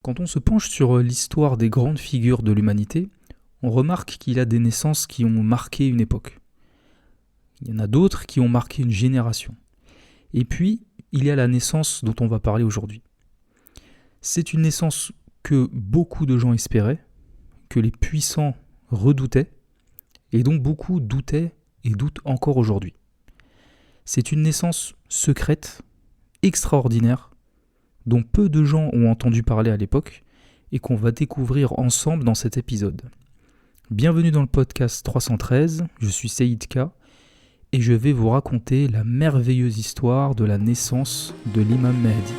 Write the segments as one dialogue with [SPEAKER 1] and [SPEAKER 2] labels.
[SPEAKER 1] Quand on se penche sur l'histoire des grandes figures de l'humanité, on remarque qu'il y a des naissances qui ont marqué une époque. Il y en a d'autres qui ont marqué une génération. Et puis, il y a la naissance dont on va parler aujourd'hui. C'est une naissance que beaucoup de gens espéraient, que les puissants redoutaient, et dont beaucoup doutaient et doutent encore aujourd'hui. C'est une naissance secrète, extraordinaire, dont peu de gens ont entendu parler à l'époque et qu'on va découvrir ensemble dans cet épisode. Bienvenue dans le podcast 313, je suis Saïd K et je vais vous raconter la merveilleuse histoire de la naissance de l'imam Mahdi.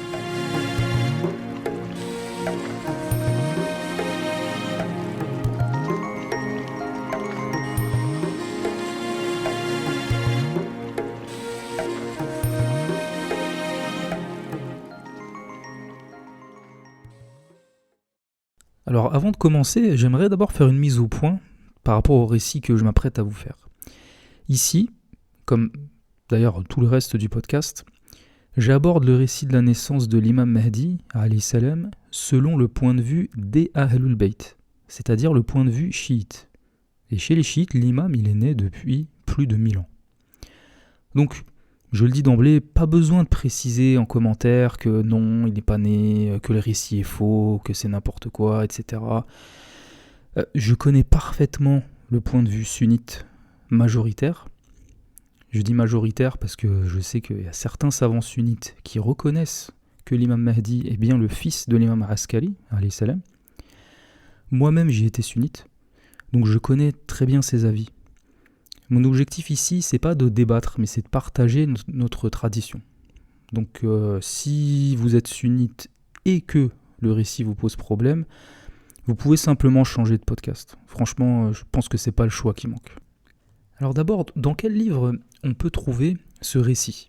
[SPEAKER 1] Alors avant de commencer, j'aimerais d'abord faire une mise au point par rapport au récit que je m'apprête à vous faire. Ici, comme d'ailleurs tout le reste du podcast, j'aborde le récit de la naissance de l'imam Mahdi, alayhi salam, selon le point de vue des Ahlul Bayt, c'est-à-dire le point de vue chiite. Et chez les chiites, l'imam il est né depuis plus de 1000 ans. Donc, je le dis d'emblée, pas besoin de préciser en commentaire que non, il n'est pas né, que le récit est faux, que c'est n'importe quoi, etc. Je connais parfaitement le point de vue sunnite majoritaire. Je dis majoritaire parce que je sais qu'il y a certains savants sunnites qui reconnaissent que l'imam Mahdi est bien le fils de l'imam Askari, alayhi salam. Moi-même, j'y étais sunnite, donc je connais très bien ses avis. Mon objectif ici, c'est pas de débattre, mais c'est de partager notre tradition. Donc si vous êtes sunnite et que le récit vous pose problème, vous pouvez simplement changer de podcast. Franchement, je pense que c'est pas le choix qui manque. Alors d'abord, dans quel livre on peut trouver ce récit ?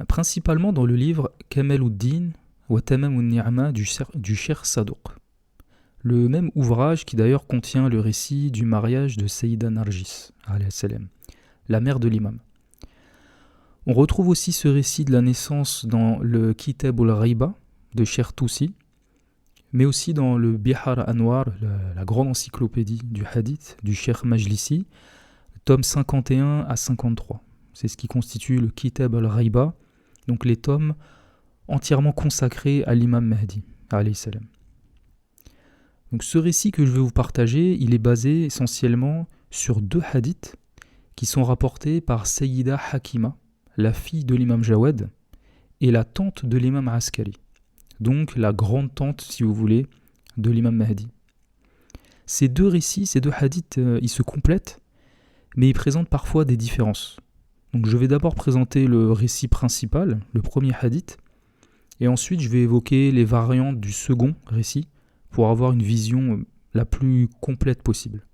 [SPEAKER 1] Principalement dans le livre Kamal-ud-Din wa Tamam un-Ni'ma du Cheikh Sadouk. Le même ouvrage qui d'ailleurs contient le récit du mariage de Sayyida Narjis, alayhi salam, la mère de l'imam. On retrouve aussi ce récit de la naissance dans le Kitab al-Ghaiba de Cheikh Toussi, mais aussi dans le Bihar Anwar, la grande encyclopédie du hadith du Cheikh Majlisi, tomes 51 à 53. C'est ce qui constitue le Kitab al-Ghaiba, donc les tomes entièrement consacrés à l'imam Mahdi, alayhi salam. Donc ce récit que je vais vous partager, il est basé essentiellement sur deux hadiths qui sont rapportés par Sayyida Hakima, la fille de l'imam Jawad, et la tante de l'imam Askari, donc la grande tante, si vous voulez, de l'imam Mahdi. Ces deux récits, ces deux hadiths, ils se complètent, mais ils présentent parfois des différences. Donc je vais d'abord présenter le récit principal, le premier hadith, et ensuite je vais évoquer les variantes du second récit, pour avoir une vision la plus complète possible.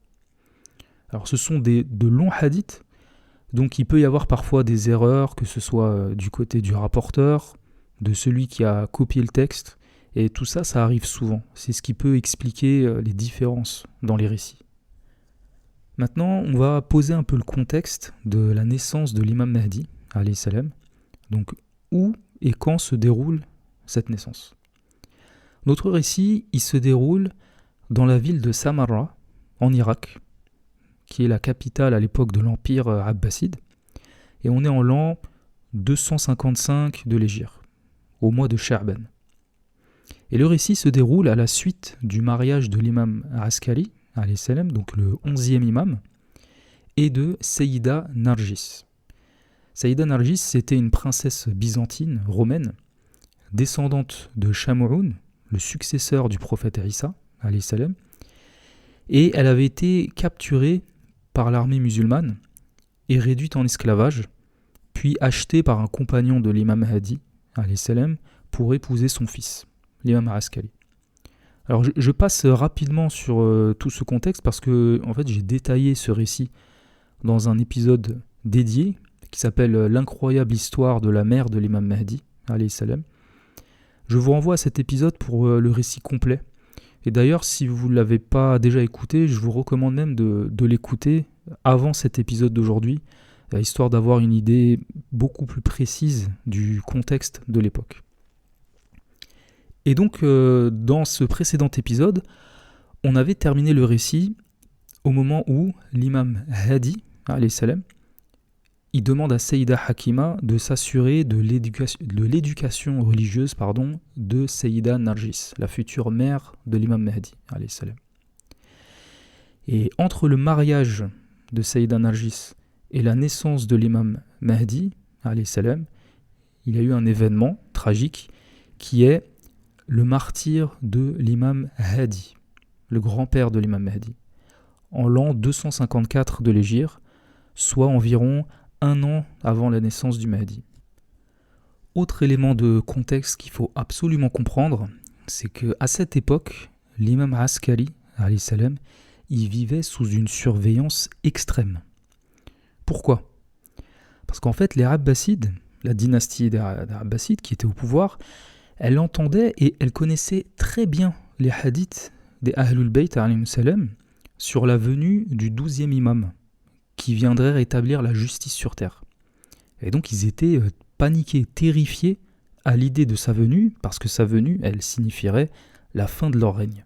[SPEAKER 1] Alors ce sont de longs hadiths, donc il peut y avoir parfois des erreurs, que ce soit du côté du rapporteur, de celui qui a copié le texte, et tout ça, ça arrive souvent. C'est ce qui peut expliquer les différences dans les récits. Maintenant, on va poser un peu le contexte de la naissance de l'imam Mahdi, alayhi salam. Donc où et quand se déroule cette naissance ? Notre récit, il se déroule dans la ville de Samarra, en Irak, qui est la capitale à l'époque de l'Empire abbasside, et on est en l'an 255 de l'Hégire, au mois de Sha'ban. Et le récit se déroule à la suite du mariage de l'imam Askari, alayhi salam, donc le 11e imam, et de Sayyida Narjis. Sayyida Narjis, c'était une princesse byzantine, romaine, descendante de Shamoun, le successeur du prophète Isa, alayhi salam, et elle avait été capturée par l'armée musulmane et réduite en esclavage, puis achetée par un compagnon de l'imam Mahdi, alayhi salam, pour épouser son fils, l'imam Askari. Alors je passe rapidement sur tout ce contexte parce que en fait, j'ai détaillé ce récit dans un épisode dédié qui s'appelle « L'incroyable histoire de la mère de l'imam Mahdi, alayhi salam ». Je vous renvoie à cet épisode pour le récit complet. Et d'ailleurs, si vous ne l'avez pas déjà écouté, je vous recommande même de l'écouter avant cet épisode d'aujourd'hui, histoire d'avoir une idée beaucoup plus précise du contexte de l'époque. Et donc, dans ce précédent épisode, on avait terminé le récit au moment où l'imam Hadi, alayhi salam, il demande à Sayyida Hakima de s'assurer de l'éducation religieuse de Sayyida Narjis, la future mère de l'imam Mahdi, alayhi salam. Et entre le mariage de Sayyida Narjis et la naissance de l'imam Mahdi, alayhi salam, il y a eu un événement tragique qui est le martyre de l'imam Hadi, le grand-père de l'imam Mahdi, en l'an 254 de l'Hégire, soit environ 1 an avant la naissance du Mahdi. Autre élément de contexte qu'il faut absolument comprendre, c'est qu'à cette époque, l'imam Askari, alayhi salam, il vivait sous une surveillance extrême. Pourquoi ? Parce qu'en fait, les Abbasides, la dynastie des Abbasides qui était au pouvoir, elle entendait et elle connaissait très bien les hadiths des Ahlul Bayt alayhim salam sur la venue du 12e imam qui viendrait rétablir la justice sur terre. Et donc ils étaient paniqués, terrifiés à l'idée de sa venue, parce que sa venue, elle signifierait la fin de leur règne.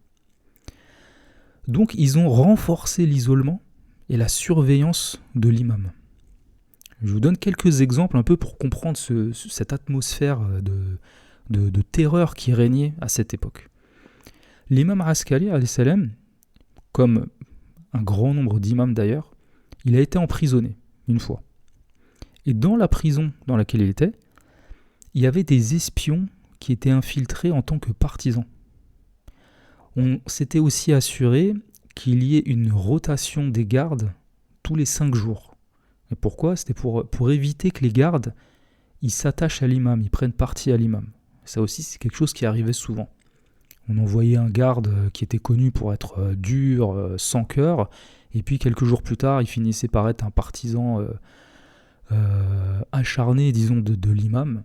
[SPEAKER 1] Donc ils ont renforcé l'isolement et la surveillance de l'imam. Je vous donne quelques exemples un peu pour comprendre cette atmosphère de terreur qui régnait à cette époque. L'imam Askari, alayhi salam, comme un grand nombre d'imams d'ailleurs, il a été emprisonné une fois. Et dans la prison dans laquelle il était, il y avait des espions qui étaient infiltrés en tant que partisans. On s'était aussi assuré qu'il y ait une rotation des gardes tous les 5 jours. Et pourquoi ? C'était pour éviter que les gardes ils s'attachent à l'imam, ils prennent parti à l'imam. Ça aussi, c'est quelque chose qui arrivait souvent. On envoyait un garde qui était connu pour être dur, sans cœur, et puis quelques jours plus tard, il finissait par être un partisan acharné, disons, de l'imam,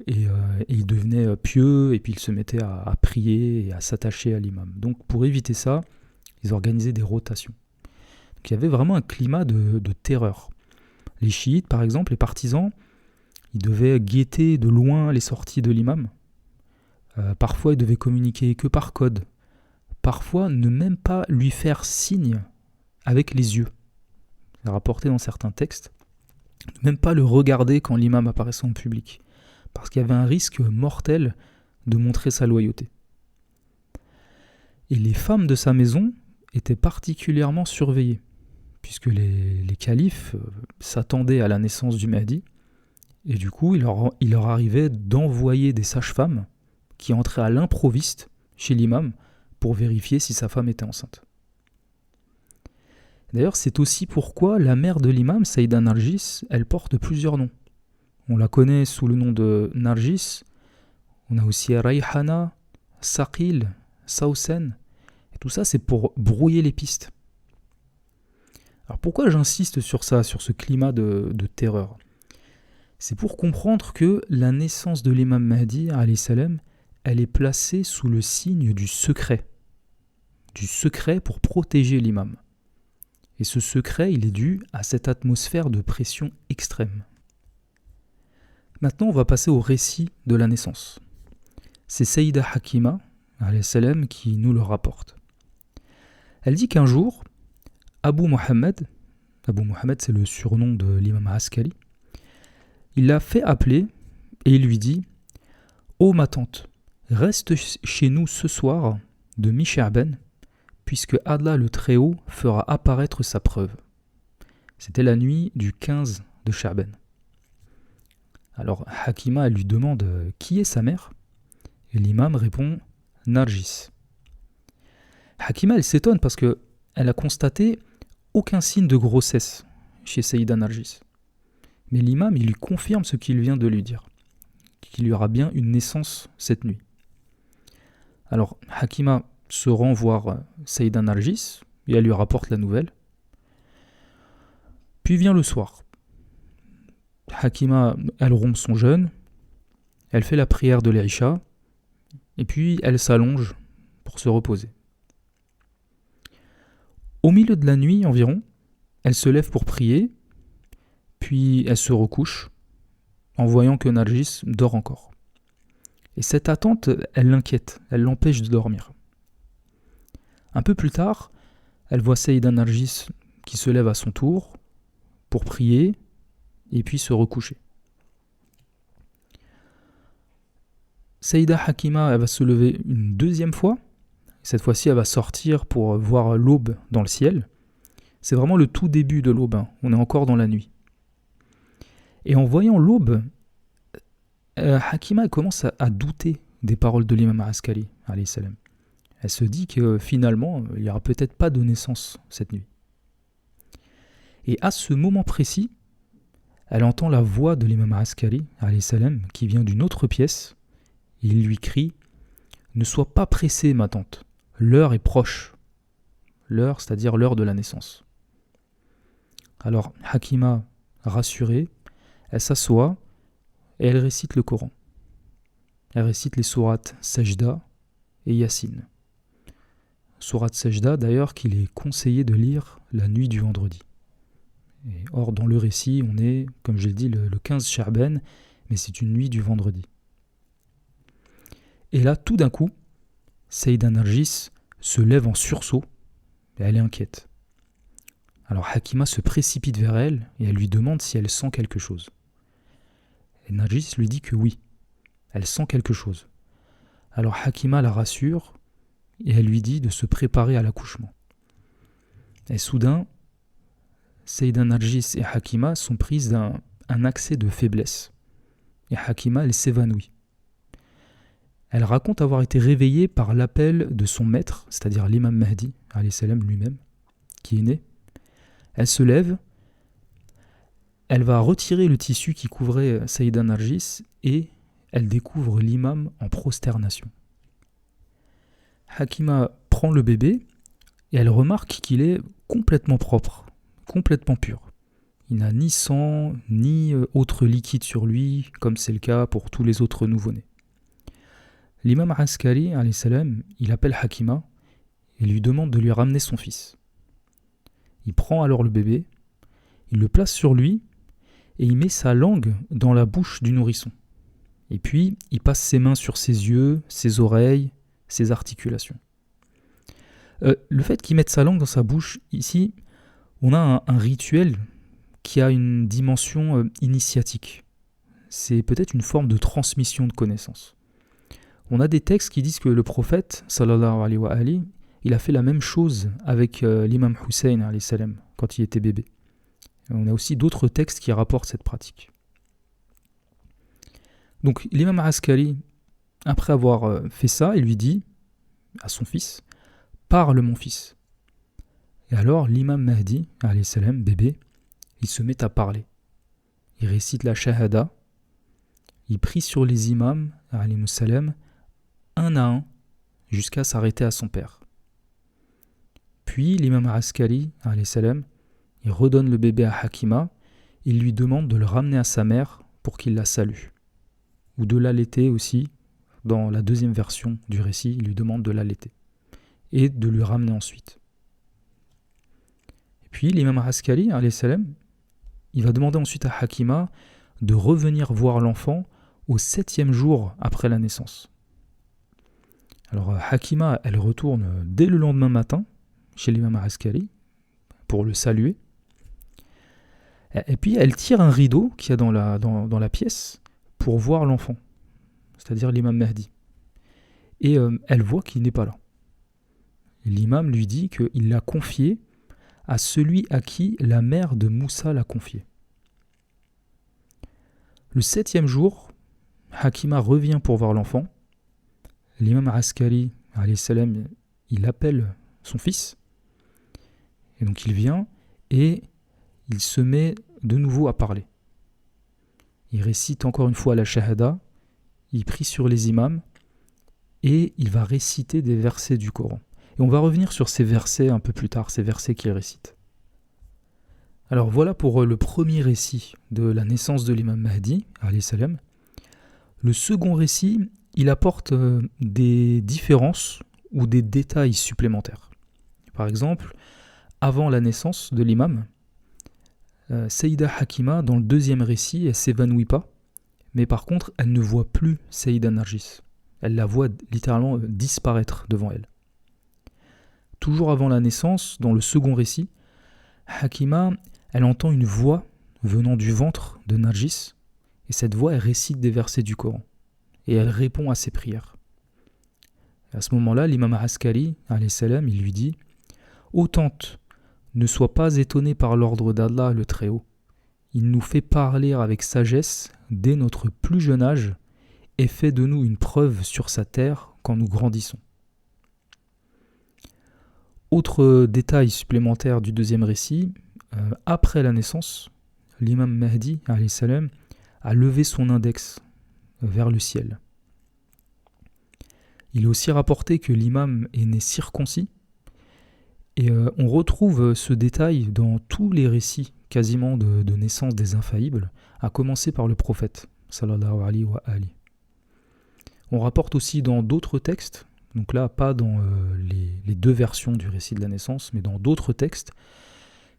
[SPEAKER 1] et il devenait pieux, et puis il se mettait à prier et à s'attacher à l'imam. Donc pour éviter ça, ils organisaient des rotations. Donc il y avait vraiment un climat de terreur. Les chiites, par exemple, les partisans, ils devaient guetter de loin les sorties de l'imam. Parfois, ils devaient communiquer que par code. Parfois, ne même pas lui faire signe avec les yeux. C'est rapporté dans certains textes. Ne même pas le regarder quand l'imam apparaissait en public. Parce qu'il y avait un risque mortel de montrer sa loyauté. Et les femmes de sa maison étaient particulièrement surveillées, puisque les califes s'attendaient à la naissance du Mahdi, et du coup, il leur arrivait d'envoyer des sages-femmes qui entraient à l'improviste chez l'imam pour vérifier si sa femme était enceinte. D'ailleurs, c'est aussi pourquoi la mère de l'imam, Sayyida Narjis, elle porte plusieurs noms. On la connaît sous le nom de Narjis, on a aussi Rayhana, Saqil, Sausen, et tout ça c'est pour brouiller les pistes. Alors pourquoi j'insiste sur ça, sur ce climat de terreur ? C'est pour comprendre que la naissance de l'imam Mahdi, alayhi salam, elle est placée sous le signe du secret pour protéger l'imam. Et ce secret, il est dû à cette atmosphère de pression extrême. Maintenant, on va passer au récit de la naissance. C'est Sayyida Hakima, alayhi salam, qui nous le rapporte. Elle dit qu'un jour, Abu Mohammed, c'est le surnom de l'imam Askari, il l'a fait appeler et il lui dit « Ô ma tante, reste chez nous ce soir de mi-Sha'ban, puisque Allah le Très-Haut fera apparaître sa preuve. » C'était la nuit du 15 de Sha'ban. Alors Hakima elle lui demande qui est sa mère, et l'imam répond « Narjis ». Hakima elle s'étonne parce qu'elle a constaté aucun signe de grossesse chez Sayyida Narjis. Mais l'imam, il lui confirme ce qu'il vient de lui dire, qu'il y aura bien une naissance cette nuit. Alors, Hakima se rend voir Sayyida Narjis, et elle lui rapporte la nouvelle. Puis vient le soir. Hakima, elle rompt son jeûne, elle fait la prière de l'Aïcha, et puis elle s'allonge pour se reposer. Au milieu de la nuit environ, elle se lève pour prier, puis elle se recouche en voyant que Narjis dort encore. Et cette attente, elle l'inquiète, elle l'empêche de dormir. Un peu plus tard, elle voit Sayyida Narjis qui se lève à son tour pour prier et puis se recoucher. Sayyida Hakima, elle va se lever une deuxième fois. Cette fois-ci, elle va sortir pour voir l'aube dans le ciel. C'est vraiment le tout début de l'aube, on est encore dans la nuit. Et en voyant l'aube, Hakima elle commence à douter des paroles de l'imam Askari, alayhi salam. Elle se dit que finalement, il n'y aura peut-être pas de naissance cette nuit. Et à ce moment précis, elle entend la voix de l'imam Askari, alayhi salam, qui vient d'une autre pièce. Et il lui crie « Ne sois pas pressée, ma tante, l'heure est proche. » L'heure, c'est-à-dire l'heure de la naissance. Alors Hakima, rassurée, elle s'assoit et elle récite le Coran. Elle récite les sourates Sajda et Yassine. Sourate Sajda, d'ailleurs, qu'il est conseillé de lire la nuit du vendredi. Et or, dans le récit, on est, comme je l'ai dit, le 15 Sha'ban, mais c'est une nuit du vendredi. Et là, tout d'un coup, Sayyida Narjis se lève en sursaut et elle est inquiète. Alors Hakima se précipite vers elle et elle lui demande si elle sent quelque chose. Et Narjis lui dit que oui, elle sent quelque chose. Alors Hakima la rassure et elle lui dit de se préparer à l'accouchement. Et soudain, Sayyida Narjis et Hakima sont prises d'un accès de faiblesse. Et Hakima, elle s'évanouit. Elle raconte avoir été réveillée par l'appel de son maître, c'est-à-dire l'imam Mahdi, alayhi salam lui-même, qui est né. Elle se lève, elle va retirer le tissu qui couvrait Sayyida Narjis et elle découvre l'imam en prosternation. Hakima prend le bébé et elle remarque qu'il est complètement propre, complètement pur. Il n'a ni sang, ni autre liquide sur lui, comme c'est le cas pour tous les autres nouveau-nés. L'imam Askari, alayhi salam, il appelle Hakima et lui demande de lui ramener son fils. Il prend alors le bébé, il le place sur lui et il met sa langue dans la bouche du nourrisson. Et puis, il passe ses mains sur ses yeux, ses oreilles, ses articulations. Le fait qu'il mette sa langue dans sa bouche, ici, on a un rituel qui a une dimension initiatique. C'est peut-être une forme de transmission de connaissances. On a des textes qui disent que le prophète, sallallahu alayhi wa ali, il a fait la même chose avec l'imam Hussein, alayhi salam, quand il était bébé. On a aussi d'autres textes qui rapportent cette pratique. Donc l'imam Askari, après avoir fait ça, il lui dit à son fils, « Parle mon fils ». Et alors l'imam Mahdi, alayhi salam, bébé, il se met à parler. Il récite la shahada, il prie sur les imams, alayhi salam, un à un, jusqu'à s'arrêter à son père. Puis l'imam Askari, alayhi salam, il redonne le bébé à Hakima, il lui demande de le ramener à sa mère pour qu'il la salue. Ou de l'allaiter aussi, dans la deuxième version du récit, il lui demande de l'allaiter. Et de lui ramener ensuite. Et puis l'imam Askari, alayhi salam, il va demander ensuite à Hakima de revenir voir l'enfant au 7e jour après la naissance. Alors Hakima, elle retourne dès le lendemain matin chez l'imam Askari pour le saluer. Et puis elle tire un rideau qu'il y a dans la pièce pour voir l'enfant, c'est-à-dire l'imam Mahdi. Et elle voit qu'il n'est pas là. L'imam lui dit qu'il l'a confié à celui à qui la mère de Moussa l'a confié. Le 7e jour, Hakima revient pour voir l'enfant. L'imam Askari, alayhi salam, il appelle son fils. Et donc il vient et il se met de nouveau à parler. Il récite encore une fois la shahada, il prie sur les imams et il va réciter des versets du Coran. Et on va revenir sur ces versets un peu plus tard, ces versets qu'il récite. Alors voilà pour le premier récit de la naissance de l'imam Mahdi, alayhi salam. Le second récit, il apporte des différences ou des détails supplémentaires. Par exemple, avant la naissance de l'imam, Sayyida Hakima, dans le deuxième récit, elle ne s'évanouit pas, mais par contre, elle ne voit plus Sayyida Narjis. Elle la voit littéralement disparaître devant elle. Toujours avant la naissance, dans le second récit, Hakima, elle entend une voix venant du ventre de Narjis, et cette voix, elle récite des versets du Coran, et elle répond à ses prières. Et à ce moment-là, l'imam Askari, alayhi salam, il lui dit « Ô tante, ne sois pas étonnée par l'ordre d'Allah le Très-Haut. Il nous fait parler avec sagesse dès notre plus jeune âge et fait de nous une preuve sur sa terre quand nous grandissons. » Autre détail supplémentaire du deuxième récit, après la naissance, l'imam Mahdi alayhi salam, a levé son index vers le ciel. Il est aussi rapporté que l'imam est né circoncis, et on retrouve ce détail dans tous les récits quasiment de naissance des infaillibles, à commencer par le prophète, sallallahu alayhi wa ali. On rapporte aussi dans d'autres textes, donc là pas dans les deux versions du récit de la naissance, mais dans d'autres textes,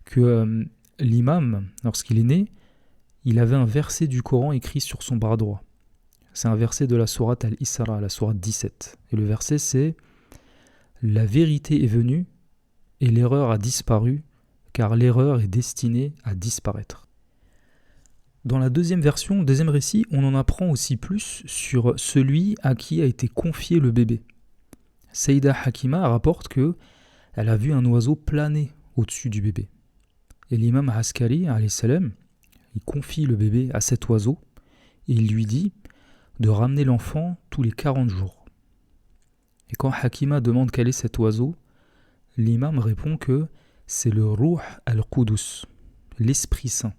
[SPEAKER 1] que l'imam, lorsqu'il est né, il avait un verset du Coran écrit sur son bras droit. C'est un verset de la sourate Al-Isra, la sourate 17. Et le verset c'est « La vérité est venue et l'erreur a disparu, car l'erreur est destinée à disparaître. » Dans la deuxième version, deuxième récit, on en apprend aussi plus sur celui à qui a été confié le bébé. Sayyida Hakima rapporte que elle a vu un oiseau planer au-dessus du bébé. Et l'imam Askari, alayhi salam, il confie le bébé à cet oiseau et il lui dit de ramener l'enfant tous les 40 jours. Et quand Hakima demande quel est cet oiseau, l'imam répond que c'est le Ruh al-Qudus, l'Esprit Saint.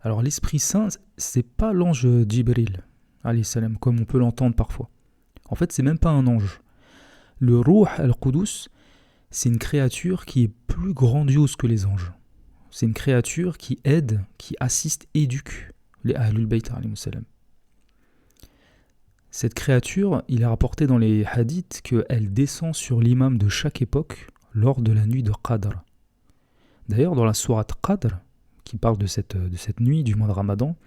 [SPEAKER 1] Alors l'Esprit Saint, c'est pas l'ange Jibril, alayhi salam, comme on peut l'entendre parfois. En fait, c'est même pas un ange. Le Ruh al-Qudus, c'est une créature qui est plus grandiose que les anges. C'est une créature qui aide, qui assiste, éduque les Ahlul Bayt alayhi salam. Cette créature, il est rapporté dans les hadiths qu'elle descend sur l'imam de chaque époque lors de la nuit de Qadr. D'ailleurs, dans la sourate Qadr, qui parle de cette nuit du mois de Ramadan,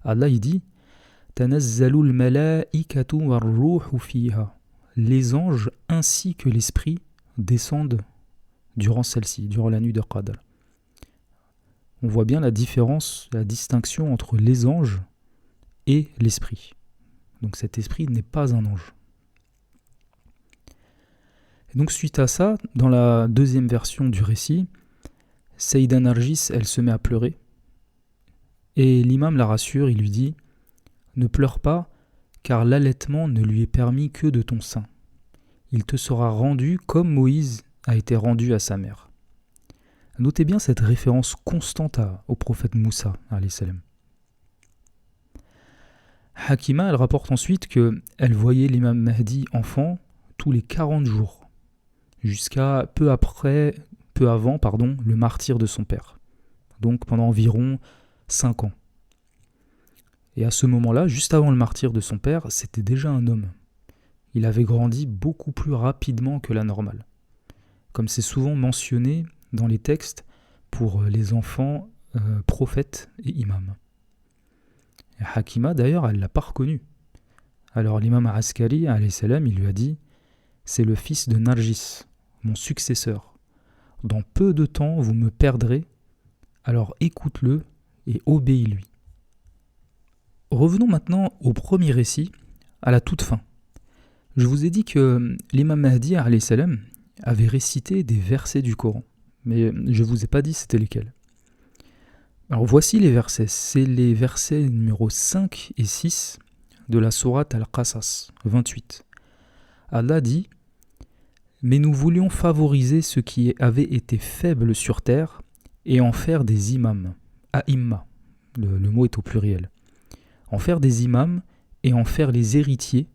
[SPEAKER 1] Allah il dit « Tanazzalul malaikatu war-ruhu fiha » Les anges ainsi que l'esprit descendent durant celle-ci, durant la nuit de Qadr. On voit bien la différence, la distinction entre les anges et l'esprit. Donc cet esprit n'est pas un ange. Et donc suite à ça, dans la deuxième version du récit, Sayyida Narjis, elle se met à pleurer. Et l'imam la rassure, il lui dit « Ne pleure pas, car l'allaitement ne lui est permis que de ton sein. Il te sera rendu comme Moïse a été rendu à sa mère. » Notez bien cette référence constante au prophète Moussa, alayhi salam. Hakima, elle rapporte ensuite qu'elle voyait l'imam Mahdi enfant tous les 40 jours, jusqu'à peu avant, le martyre de son père, donc pendant environ 5 ans. Et à ce moment-là, juste avant le martyre de son père, c'était déjà un homme. Il avait grandi beaucoup plus rapidement que la normale, comme c'est souvent mentionné dans les textes pour les enfants prophètes et imams. Et Hakima, d'ailleurs, elle ne l'a pas reconnu. Alors l'imam Askari, alayhi salam, il lui a dit « C'est le fils de Narjis, mon successeur. Dans peu de temps, vous me perdrez, alors écoute-le et obéis-lui. » Revenons maintenant au premier récit, à la toute fin. Je vous ai dit que l'imam Mahdi, alayhi salam, avait récité des versets du Coran, mais je ne vous ai pas dit c'était lesquels. Alors voici les versets, c'est les versets numéros 5 et 6 de la sourate Al-Qasas 28. Allah dit « Mais nous voulions favoriser ceux qui avaient été faibles sur terre et en faire des imams, a'imma, le mot est au pluriel, en faire des imams et en faire les héritiers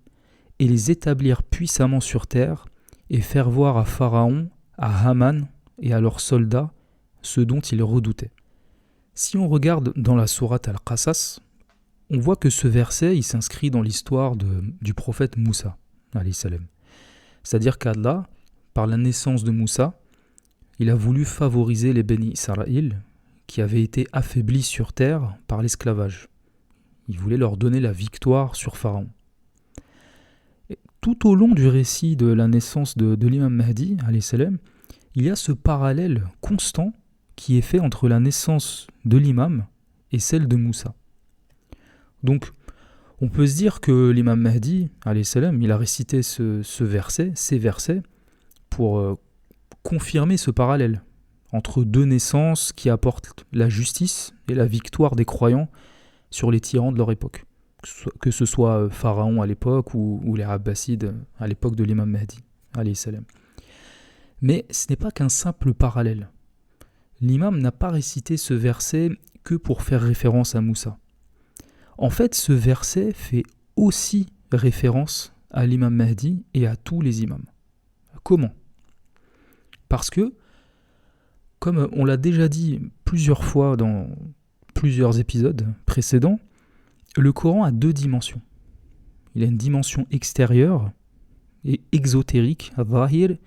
[SPEAKER 1] et les établir puissamment sur terre et faire voir à Pharaon, à Haman et à leurs soldats ce dont ils redoutaient. » Si on regarde dans la sourate Al-Qasas, on voit que ce verset il s'inscrit dans l'histoire du prophète Moussa, alayhi salam. C'est-à-dire qu'Allah, par la naissance de Moussa, il a voulu favoriser les Béni Israël qui avaient été affaiblis sur terre par l'esclavage. Il voulait leur donner la victoire sur Pharaon. Et tout au long du récit de la naissance de l'imam Mahdi, alayhi salam, il y a ce parallèle constant qui est fait entre la naissance de l'imam et celle de Moussa. Donc, on peut se dire que l'imam Mahdi, alayhi salam, il a récité ces versets, pour confirmer ce parallèle entre deux naissances qui apportent la justice et la victoire des croyants sur les tyrans de leur époque. Que ce soit Pharaon à l'époque ou les Abbassides à l'époque de l'imam Mahdi, alayhi salam. Mais ce n'est pas qu'un simple parallèle. L'imam n'a pas récité ce verset que pour faire référence à Moussa. En fait, ce verset fait aussi référence à l'imam Mahdi et à tous les imams. Comment ? Parce que, comme on l'a déjà dit plusieurs fois dans plusieurs épisodes précédents, le Coran a deux dimensions. Il a une dimension extérieure et exotérique, zahir, et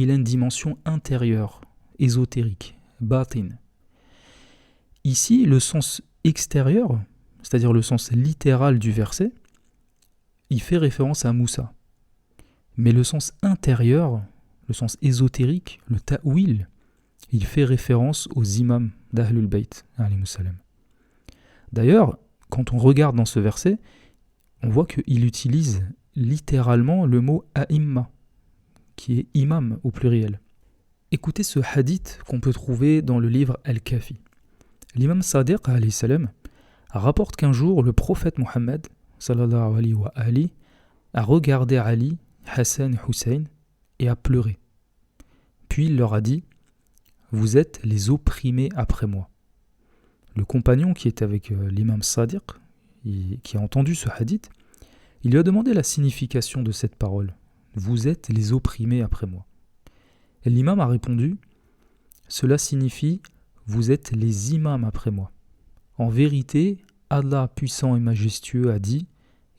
[SPEAKER 1] il a une dimension intérieure, ésotérique, batin. Ici, le sens extérieur, c'est-à-dire le sens littéral du verset, il fait référence à Moussa. Mais le sens intérieur, le sens ésotérique, le ta'wil, il fait référence aux imams d'Ahlul Bayt, alayhimus salam. D'ailleurs, quand on regarde dans ce verset, on voit qu'il utilise littéralement le mot a'imma, qui est imam au pluriel. Écoutez ce hadith qu'on peut trouver dans le livre Al-Kafi. L'imam Sadiq, alayhi salam, rapporte qu'un jour, le prophète Mohammed, sallallahu alayhi wa ali, a regardé Ali, Hassan et Hussein et a pleuré. Puis il leur a dit « Vous êtes les opprimés après moi ». Le compagnon qui était avec l'imam Sadiq, qui a entendu ce hadith, il lui a demandé la signification de cette parole. « Vous êtes les opprimés après moi ». Et l'imam a répondu « Cela signifie « Vous êtes les imams après moi ». En vérité, Allah puissant et majestueux a dit,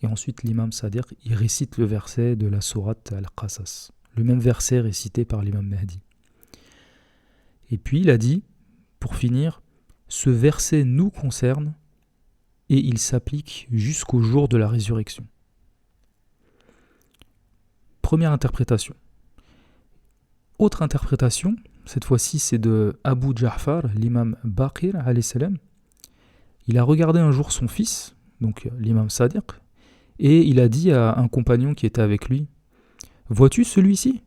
[SPEAKER 1] et ensuite l'imam Sadiq, il récite le verset de la sourate Al-Qasas, le même verset récité par l'imam Mahdi. Et puis il a dit, pour finir, ce verset nous concerne et il s'applique jusqu'au jour de la résurrection. Première interprétation. Autre interprétation, cette fois-ci c'est de Abu Ja'far, l'imam Baqir, alayhi salam. Il a regardé un jour son fils, donc l'imam Sadiq, et il a dit à un compagnon qui était avec lui, « Vois-tu celui-ci ?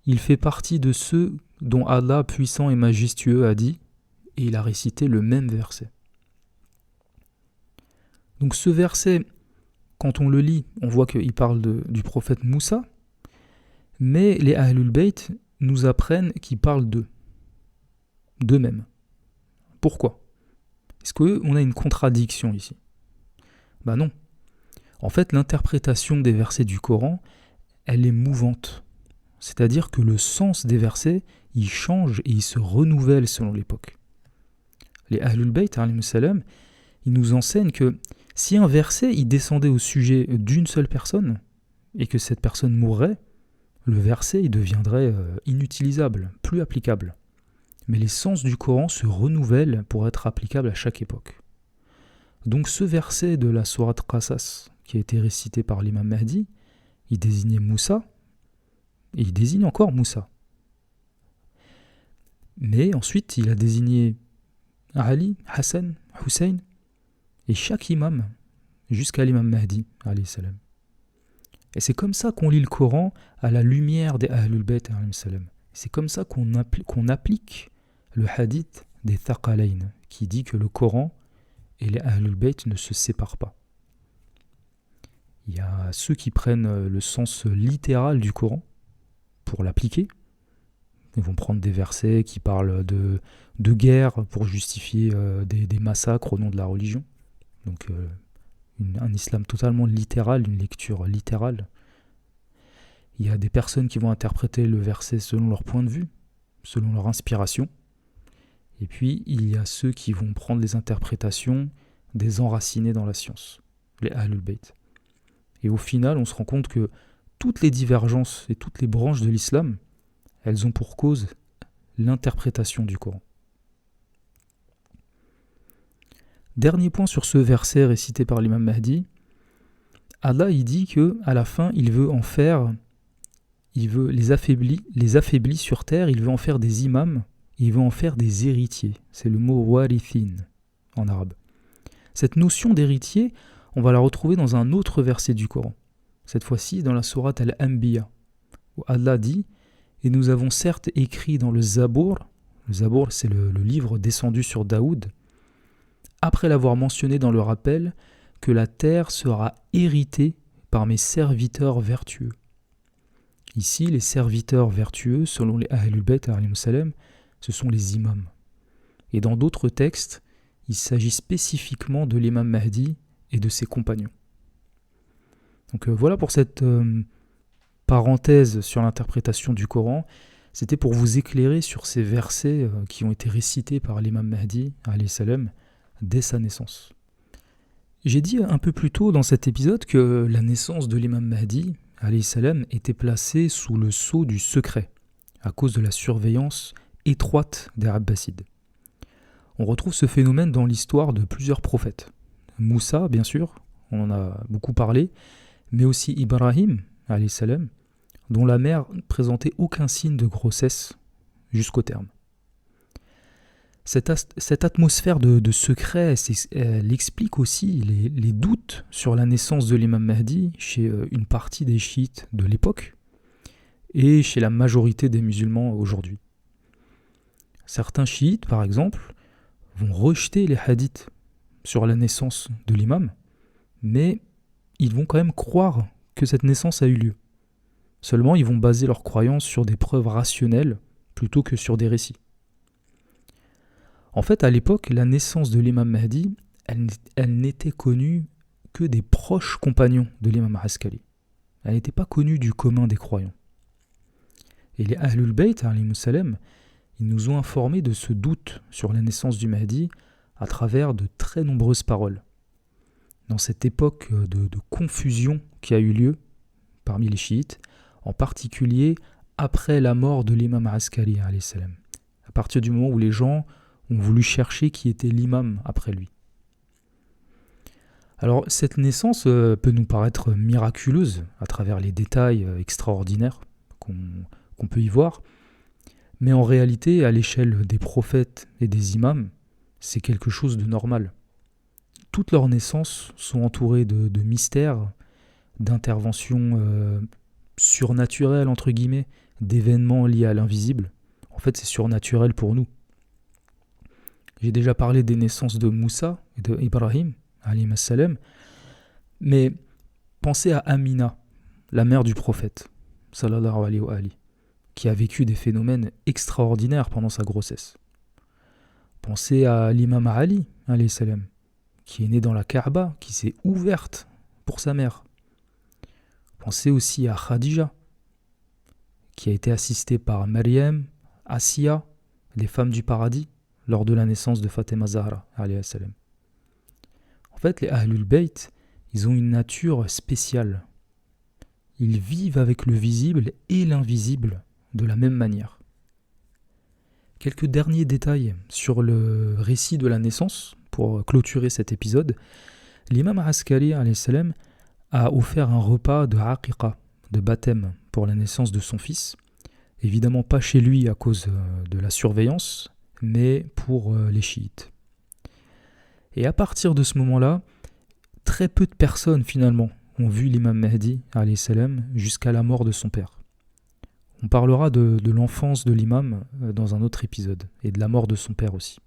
[SPEAKER 1] Il fait partie de ceux dont Allah puissant et majestueux a dit, et il a récité le même verset. » Donc ce verset, quand on le lit, on voit qu'il parle du prophète Moussa, mais les Ahlul Bayt nous apprennent qu'il parle d'eux-mêmes. Pourquoi ? Est-ce qu'on a une contradiction ici ? Ben non. En fait, l'interprétation des versets du Coran, elle est mouvante. C'est-à-dire que le sens des versets, il change et il se renouvelle selon l'époque. Les Ahlul Bayt, alayhimus salam, ils nous enseignent que si un verset il descendait au sujet d'une seule personne et que cette personne mourrait, le verset il deviendrait inutilisable, plus applicable. Mais les sens du Coran se renouvellent pour être applicables à chaque époque. Donc ce verset de la sourate Qasas, qui a été récité par l'imam Mahdi, il désignait Moussa, et il désigne encore Moussa. Mais ensuite, il a désigné Ali, Hassan, Hussein, et chaque imam, jusqu'à l'imam Mahdi, alayhi salam. Et c'est comme ça qu'on lit le Coran à la lumière des Ahlul Bayt, alayhi salam. C'est comme ça qu'on applique le hadith des Thaqalayn, qui dit que le Coran et les Ahlul Bayt ne se séparent pas. Il y a ceux qui prennent le sens littéral du Coran pour l'appliquer. Ils vont prendre des versets qui parlent de guerre pour justifier des massacres au nom de la religion. Donc un islam totalement littéral, une lecture littérale. Il y a des personnes qui vont interpréter le verset selon leur point de vue, selon leur inspiration. Et puis, il y a ceux qui vont prendre les interprétations des enracinés dans la science, les Ahlul Bayt. Et au final, on se rend compte que toutes les divergences et toutes les branches de l'islam, elles ont pour cause l'interprétation du Coran. Dernier point sur ce verset récité par l'imam Mahdi. Allah il dit que à la fin il veut les affaiblit sur terre, il veut en faire des imams, il veut en faire des héritiers. C'est le mot warithin en arabe. Cette notion d'héritier, on va la retrouver dans un autre verset du Coran. Cette fois-ci dans la sourate Al-Anbiya, où Allah dit « Et nous avons certes écrit dans le Zabour c'est le livre descendu sur Daoud, après l'avoir mentionné dans le rappel, que la terre sera héritée par mes serviteurs vertueux. » Ici, les serviteurs vertueux, selon les Ahlul Bayt, ce sont les imams. Et dans d'autres textes, il s'agit spécifiquement de l'imam Mahdi et de ses compagnons. Donc voilà pour cette parenthèse sur l'interprétation du Coran. C'était pour vous éclairer sur ces versets qui ont été récités par l'imam Mahdi, alayhi salam, dès sa naissance. J'ai dit un peu plus tôt dans cet épisode que la naissance de l'imam Mahdi, alayhi salam, était placée sous le sceau du secret, à cause de la surveillance étroite des Abbasides. On retrouve ce phénomène dans l'histoire de plusieurs prophètes. Moussa, bien sûr, on en a beaucoup parlé, mais aussi Ibrahim, alayhi salam, dont la mère ne présentait aucun signe de grossesse jusqu'au terme. Cette atmosphère de secret, elle explique aussi les doutes sur la naissance de l'imam Mahdi chez une partie des chiites de l'époque et chez la majorité des musulmans aujourd'hui. Certains chiites, par exemple, vont rejeter les hadiths sur la naissance de l'imam, mais ils vont quand même croire que cette naissance a eu lieu. Seulement, ils vont baser leur croyance sur des preuves rationnelles plutôt que sur des récits. En fait, à l'époque, la naissance de l'imam Mahdi, elle n'était connue que des proches compagnons de l'imam Askari. Elle n'était pas connue du commun des croyants. Et les Ahlul Bayt, ils nous ont informés de ce doute sur la naissance du Mahdi à travers de très nombreuses paroles. Dans cette époque de confusion qui a eu lieu parmi les chiites, en particulier après la mort de l'imam Askari, à partir du moment où les gens ont voulu chercher qui était l'imam après lui. Alors cette naissance peut nous paraître miraculeuse à travers les détails extraordinaires qu'on peut y voir, mais en réalité, à l'échelle des prophètes et des imams, c'est quelque chose de normal. Toutes leurs naissances sont entourées de mystères, d'interventions surnaturelles, entre guillemets, d'événements liés à l'invisible. En fait, c'est surnaturel pour nous. J'ai déjà parlé des naissances de Moussa et de Ibrahim, alayhim assalam, mais pensez à Amina, la mère du prophète, sallallahu alayhi wa ali, qui a vécu des phénomènes extraordinaires pendant sa grossesse. Pensez à l'imam Ali, alayhi salam, qui est né dans la Kaaba, qui s'est ouverte pour sa mère. Pensez aussi à Khadija, qui a été assistée par Maryam, Asiya, les femmes du paradis, lors de la naissance de Fatima Zahra, alayhi salam. En fait, les Ahlul Bayt, ils ont une nature spéciale. Ils vivent avec le visible et l'invisible de la même manière. Quelques derniers détails sur le récit de la naissance, pour clôturer cet épisode. L'imam Askari, alayhi salam, a offert un repas de aqiqa, de baptême, pour la naissance de son fils. Évidemment pas chez lui à cause de la surveillance, mais pour les chiites. Et à partir de ce moment-là, très peu de personnes finalement ont vu l'imam Mahdi alayhi salam jusqu'à la mort de son père. On parlera de l'enfance de l'imam dans un autre épisode, et de la mort de son père aussi.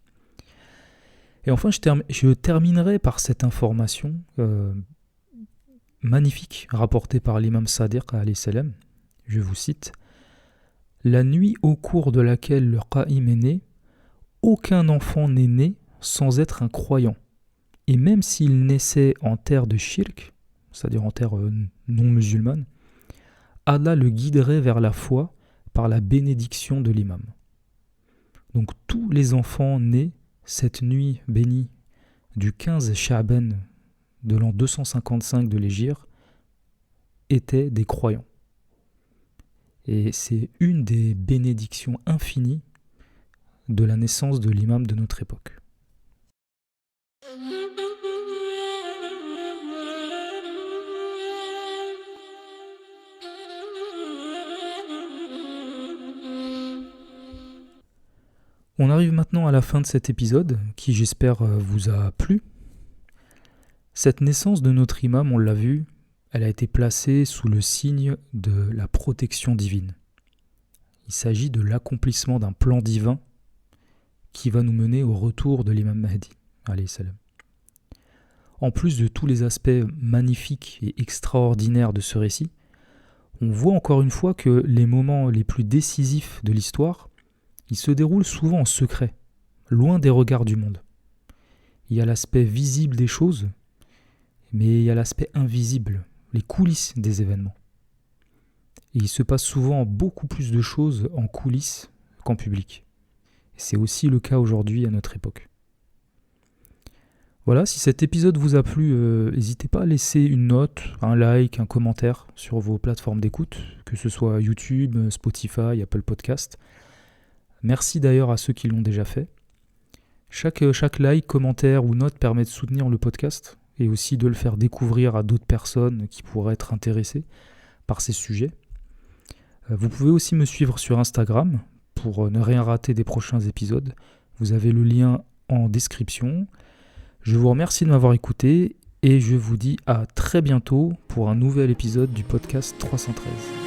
[SPEAKER 1] Et enfin, je terminerai par cette information magnifique rapportée par l'imam Sadiq alayhi salam. Je vous cite: « La nuit au cours de laquelle le Qa'im est né, aucun enfant n'est né sans être un croyant. Et même s'il naissait en terre de shirk, c'est-à-dire en terre non musulmane, Allah le guiderait vers la foi par la bénédiction de l'imam. » Donc tous les enfants nés cette nuit bénie du 15 Sha'ban de l'an 255 de l'Hégire étaient des croyants. Et c'est une des bénédictions infinies de la naissance de l'imam de notre époque. On arrive maintenant à la fin de cet épisode, qui j'espère vous a plu. Cette naissance de notre imam, on l'a vu, elle a été placée sous le signe de la protection divine. Il s'agit de l'accomplissement d'un plan divin qui va nous mener au retour de l'imam Mahdi, alayhi salam. En plus de tous les aspects magnifiques et extraordinaires de ce récit, on voit encore une fois que les moments les plus décisifs de l'histoire, ils se déroulent souvent en secret, loin des regards du monde. Il y a l'aspect visible des choses, mais il y a l'aspect invisible, les coulisses des événements. Et il se passe souvent beaucoup plus de choses en coulisses qu'en public. Et c'est aussi le cas aujourd'hui à notre époque. Voilà, si cet épisode vous a plu, n'hésitez pas à laisser une note, un like, un commentaire sur vos plateformes d'écoute, que ce soit YouTube, Spotify, Apple Podcast. Merci d'ailleurs à ceux qui l'ont déjà fait. Chaque like, commentaire ou note permet de soutenir le podcast et aussi de le faire découvrir à d'autres personnes qui pourraient être intéressées par ces sujets. Vous pouvez aussi me suivre sur Instagram pour ne rien rater des prochains épisodes. Vous avez le lien en description. Je vous remercie de m'avoir écouté et je vous dis à très bientôt pour un nouvel épisode du podcast 313.